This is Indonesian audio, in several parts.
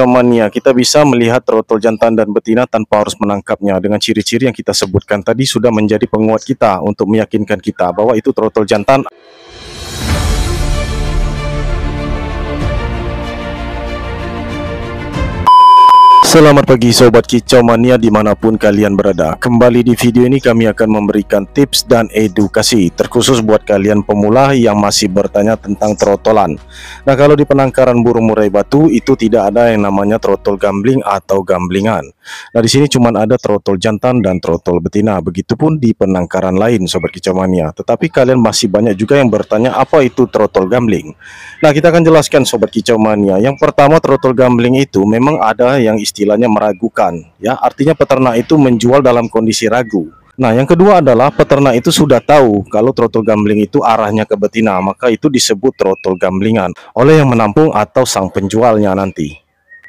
Mania, kita bisa melihat trotol jantan dan betina tanpa harus menangkapnya. Dengan ciri-ciri yang kita sebutkan tadi sudah menjadi penguat kita untuk meyakinkan kita bahwa itu trotol jantan. Selamat pagi Sobat Kicau Mania dimanapun kalian berada. Kembali di video ini kami akan memberikan tips dan edukasi terkhusus buat kalian pemula yang masih bertanya tentang trotolan. Nah, kalau di penangkaran burung murai batu itu tidak ada yang namanya trotol gambling atau gamblingan. Nah, di sini cuma ada trotol jantan dan trotol betina. Begitupun di penangkaran lain Sobat Kicau Mania. Tetapi kalian masih banyak juga yang bertanya apa itu trotol gambling. Nah, kita akan jelaskan Sobat Kicau Mania. Yang pertama, trotol gambling itu memang ada yang istilahnya meragukan, ya, artinya peternak itu menjual dalam kondisi ragu. Nah, yang kedua adalah peternak itu sudah tahu kalau trotol gambling itu arahnya ke betina, maka itu disebut trotol gamblingan oleh yang menampung atau sang penjualnya nanti.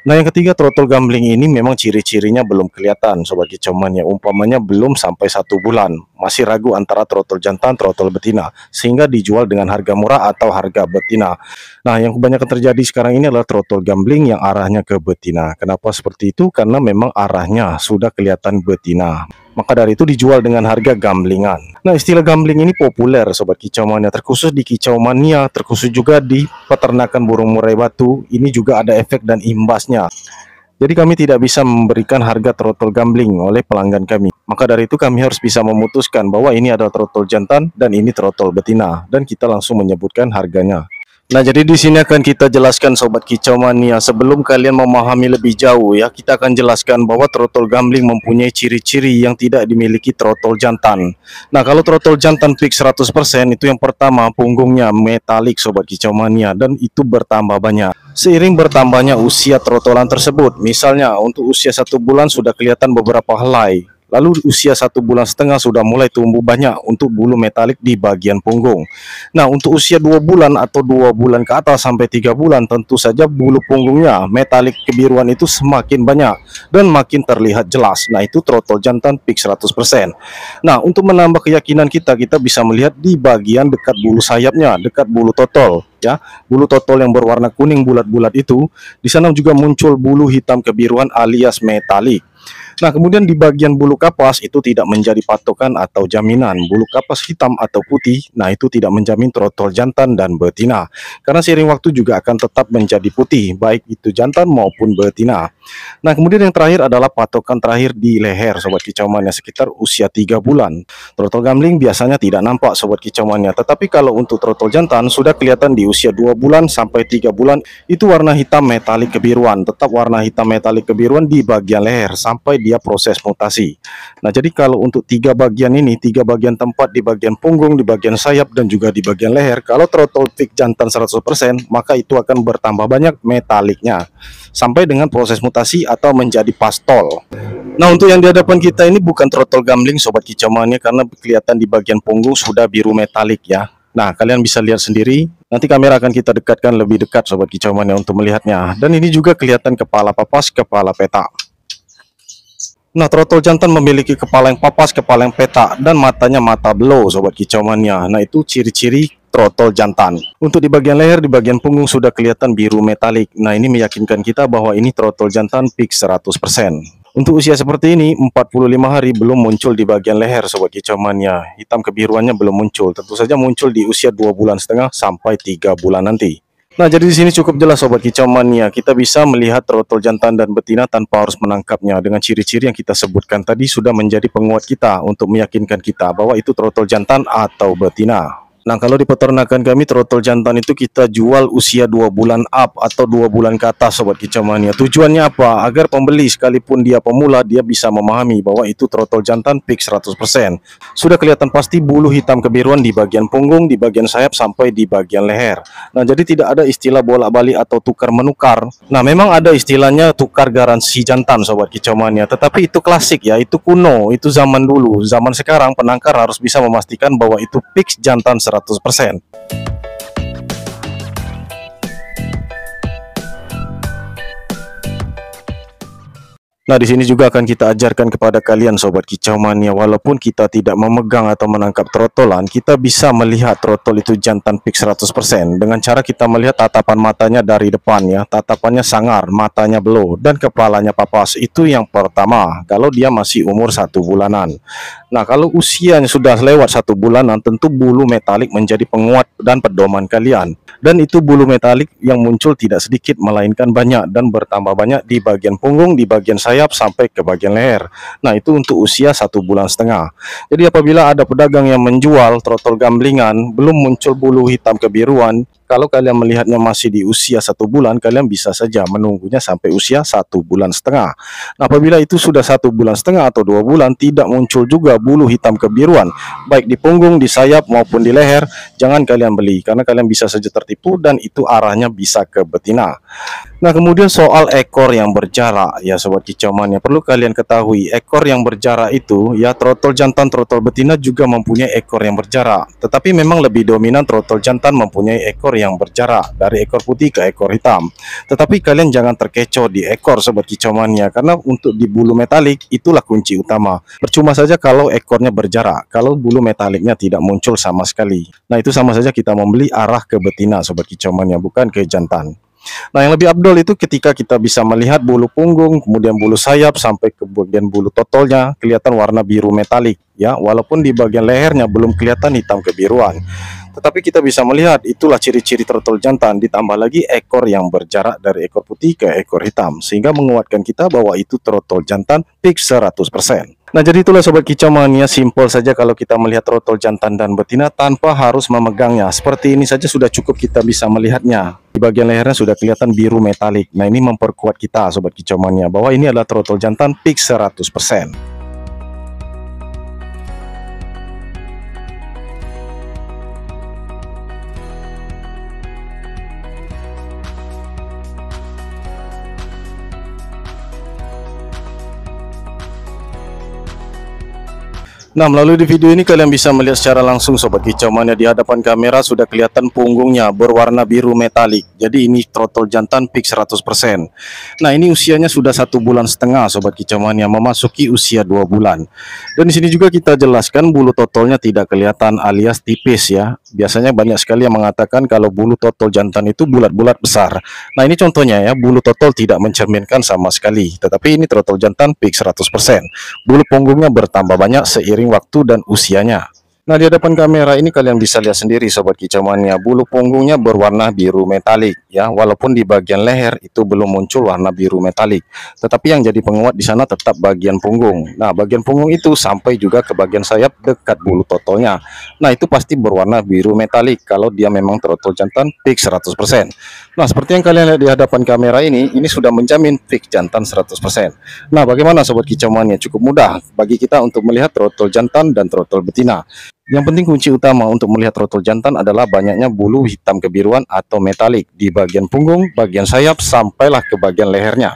Nah, yang ketiga, trotol gambling ini memang ciri-cirinya belum kelihatan Sobat Kicau Mania, umpamanya belum sampai 1 bulan, masih ragu antara trotol jantan, trotol betina, sehingga dijual dengan harga murah atau harga betina. Nah, yang kebanyakan terjadi sekarang ini adalah trotol gambling yang arahnya ke betina. Kenapa seperti itu? Karena memang arahnya sudah kelihatan betina. Maka dari itu dijual dengan harga gamblingan. Nah, istilah gambling ini populer Sobat Kicau Mania, terkhusus di Kicau Mania, terkhusus juga di peternakan burung murai batu. Ini juga ada efek dan imbasnya. Jadi kami tidak bisa memberikan harga trotol gambling oleh pelanggan kami. Maka dari itu kami harus bisa memutuskan bahwa ini adalah trotol jantan dan ini trotol betina, dan kita langsung menyebutkan harganya. Nah, jadi di sini akan kita jelaskan Sobat Kicau Mania. Sebelum kalian memahami lebih jauh ya, kita akan jelaskan bahwa trotol gambling mempunyai ciri-ciri yang tidak dimiliki trotol jantan. Nah, kalau trotol jantan fix 100% itu yang pertama, punggungnya metalik Sobat Kicau Mania, dan itu bertambah banyak seiring bertambahnya usia trotolan tersebut. Misalnya untuk usia 1 bulan sudah kelihatan beberapa helai. Lalu usia 1,5 bulan sudah mulai tumbuh banyak untuk bulu metalik di bagian punggung. Nah, untuk usia 2 bulan atau 2 bulan ke atas sampai 3 bulan, tentu saja bulu punggungnya metalik kebiruan itu semakin banyak dan makin terlihat jelas. Nah, itu trotol jantan fix 100%. Nah, untuk menambah keyakinan kita bisa melihat di bagian dekat bulu sayapnya, dekat bulu totol. Ya, bulu totol yang berwarna kuning bulat-bulat itu, di sana juga muncul bulu hitam kebiruan alias metalik. Nah, kemudian di bagian bulu kapas itu tidak menjadi patokan atau jaminan. Bulu kapas hitam atau putih, nah itu tidak menjamin trotol jantan dan betina. Karena seiring waktu juga akan tetap menjadi putih, baik itu jantan maupun betina. Nah, kemudian yang terakhir adalah patokan terakhir di leher Sobat Kicau Mania, sekitar usia 3 bulan. Trotol gambling biasanya tidak nampak Sobat Kicau Mania, tetapi kalau untuk trotol jantan sudah kelihatan di usia 2 bulan sampai 3 bulan, itu warna hitam metalik kebiruan, tetap warna hitam metalik kebiruan di bagian leher sampai dia proses mutasi. Nah, jadi kalau untuk 3 bagian ini, 3 bagian tempat di bagian punggung, di bagian sayap, dan juga di bagian leher, kalau trotol fix jantan 100%, maka itu akan bertambah banyak metaliknya sampai dengan proses mutasi atau menjadi pastol. Nah, untuk yang di hadapan kita ini bukan trotol gambling Sobat Kicau Mania, karena kelihatan di bagian punggung sudah biru metalik ya. Nah, kalian bisa lihat sendiri. Nanti kamera akan kita dekatkan lebih dekat Sobat Kicau Mania untuk melihatnya. Dan ini juga kelihatan kepala papas, kepala petak. Nah, trotol jantan memiliki kepala yang papas, kepala yang petak, dan matanya mata belau Sobat Kicau Mania. Nah, itu ciri-ciri trotol jantan. Untuk di bagian leher, di bagian punggung sudah kelihatan biru metalik. Nah, ini meyakinkan kita bahwa ini trotol jantan fix 100%. Untuk usia seperti ini, 45 hari belum muncul di bagian leher Sobat Kicau Mania. Hitam kebiruannya belum muncul. Tentu saja muncul di usia 2,5 bulan sampai 3 bulan nanti. Nah, jadi di sini cukup jelas Sobat Kicau Mania, kita bisa melihat trotol jantan dan betina tanpa harus menangkapnya. Dengan ciri-ciri yang kita sebutkan tadi sudah menjadi penguat kita untuk meyakinkan kita bahwa itu trotol jantan atau betina. Nah, kalau di peternakan kami trotol jantan itu kita jual usia 2 bulan up atau 2 bulan ke atas Sobat Kicau Mania. Tujuannya apa? Agar pembeli sekalipun dia pemula, dia bisa memahami bahwa itu trotol jantan fix 100%. Sudah kelihatan pasti bulu hitam kebiruan di bagian punggung, di bagian sayap, sampai di bagian leher. Nah, jadi tidak ada istilah bolak-balik atau tukar menukar. Nah, memang ada istilahnya tukar garansi jantan Sobat Kicau Mania, tetapi itu klasik ya, itu kuno, itu zaman dulu. Zaman sekarang penangkar harus bisa memastikan bahwa itu fix jantan 100%. Nah, di sini juga akan kita ajarkan kepada kalian sobat kicau mania, walaupun kita tidak memegang atau menangkap trotolan, kita bisa melihat trotol itu jantan fix 100% dengan cara kita melihat tatapan matanya dari depan ya. Tatapannya sangar, matanya belau, dan kepalanya papas. Itu yang pertama, kalau dia masih umur 1 bulanan. Nah, kalau usianya sudah lewat 1 bulanan, tentu bulu metalik menjadi penguat dan pedoman kalian. Dan itu bulu metalik yang muncul tidak sedikit, melainkan banyak dan bertambah banyak di bagian punggung, di bagian sayap, sampai ke bagian leher. Nah, itu untuk usia 1,5 bulan. Jadi apabila ada pedagang yang menjual trotol gamblingan, belum muncul bulu hitam kebiruan, kalau kalian melihatnya masih di usia 1 bulan, kalian bisa saja menunggunya sampai usia 1,5 bulan. Nah, apabila itu sudah 1,5 bulan atau 2 bulan, tidak muncul juga bulu hitam kebiruan, baik di punggung, di sayap, maupun di leher, jangan kalian beli, karena kalian bisa saja tertipu dan itu arahnya bisa ke betina. Nah, kemudian soal ekor yang berjarak ya sobat kicau mania, perlu kalian ketahui ekor yang berjarak itu ya, trotol jantan, trotol betina juga mempunyai ekor yang berjarak, tetapi memang lebih dominan trotol jantan mempunyai ekor yang berjarak dari ekor putih ke ekor hitam. Tetapi kalian jangan terkecoh di ekor sobat kicau mania, karena untuk di bulu metalik itulah kunci utama. Percuma saja kalau ekornya berjarak, kalau bulu metaliknya tidak muncul sama sekali. Nah, itu sama saja kita membeli arah ke betina sobat kicau mania, bukan ke jantan. Nah, yang lebih abdol itu ketika kita bisa melihat bulu punggung, kemudian bulu sayap, sampai ke bagian bulu totolnya kelihatan warna biru metalik ya, walaupun di bagian lehernya belum kelihatan hitam kebiruan. Tetapi kita bisa melihat itulah ciri-ciri trotol jantan, ditambah lagi ekor yang berjarak dari ekor putih ke ekor hitam, sehingga menguatkan kita bahwa itu trotol jantan fix 100%. Nah, jadi itulah sobat kicau mania, simpel saja kalau kita melihat trotol jantan dan betina tanpa harus memegangnya. Seperti ini saja sudah cukup kita bisa melihatnya. Di bagian lehernya sudah kelihatan biru metalik. Nah, ini memperkuat kita sobat kicau mania bahwa ini adalah trotol jantan fix 100%. Nah, melalui di video ini kalian bisa melihat secara langsung sobat kicau mania, di hadapan kamera sudah kelihatan punggungnya berwarna biru metalik. Jadi ini trotol jantan fix 100%. Nah, ini usianya sudah 1,5 bulan sobat kicau mania, memasuki usia 2 bulan. Dan di sini juga kita jelaskan bulu totolnya tidak kelihatan alias tipis ya. Biasanya banyak sekali yang mengatakan kalau bulu totol jantan itu bulat-bulat besar. Nah, ini contohnya ya, bulu totol tidak mencerminkan sama sekali. Tetapi ini trotol jantan fix 100%. Bulu punggungnya bertambah banyak seiring waktu dan usianya. Nah, di hadapan kamera ini kalian bisa lihat sendiri sobat kicau mania, bulu punggungnya berwarna biru metalik ya, walaupun di bagian leher itu belum muncul warna biru metalik. Tetapi yang jadi penguat di sana tetap bagian punggung. Nah, bagian punggung itu sampai juga ke bagian sayap dekat bulu totolnya. Nah, itu pasti berwarna biru metalik kalau dia memang trotol jantan fix 100%. Nah, seperti yang kalian lihat di hadapan kamera ini sudah menjamin fix jantan 100%. Nah, bagaimana sobat kicau mania? Cukup mudah bagi kita untuk melihat trotol jantan dan trotol betina. Yang penting kunci utama untuk melihat trotol jantan adalah banyaknya bulu hitam kebiruan atau metalik di bagian punggung, bagian sayap, sampailah ke bagian lehernya.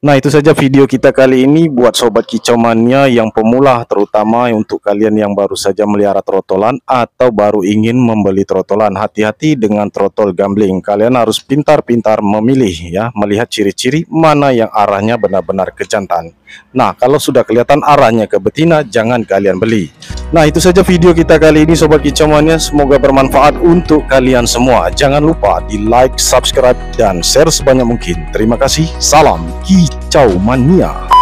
Nah, itu saja video kita kali ini buat sobat kicau mania yang pemula, terutama untuk kalian yang baru saja melihara trotolan atau baru ingin membeli trotolan. Hati-hati dengan trotol gambling. Kalian harus pintar-pintar memilih ya, melihat ciri-ciri mana yang arahnya benar-benar ke jantan. Nah, kalau sudah kelihatan arahnya ke betina, jangan kalian beli. Nah, itu saja video kita kali ini sobat kicau mania, semoga bermanfaat untuk kalian semua. Jangan lupa di like, subscribe, dan share sebanyak mungkin. Terima kasih, salam kicau mania.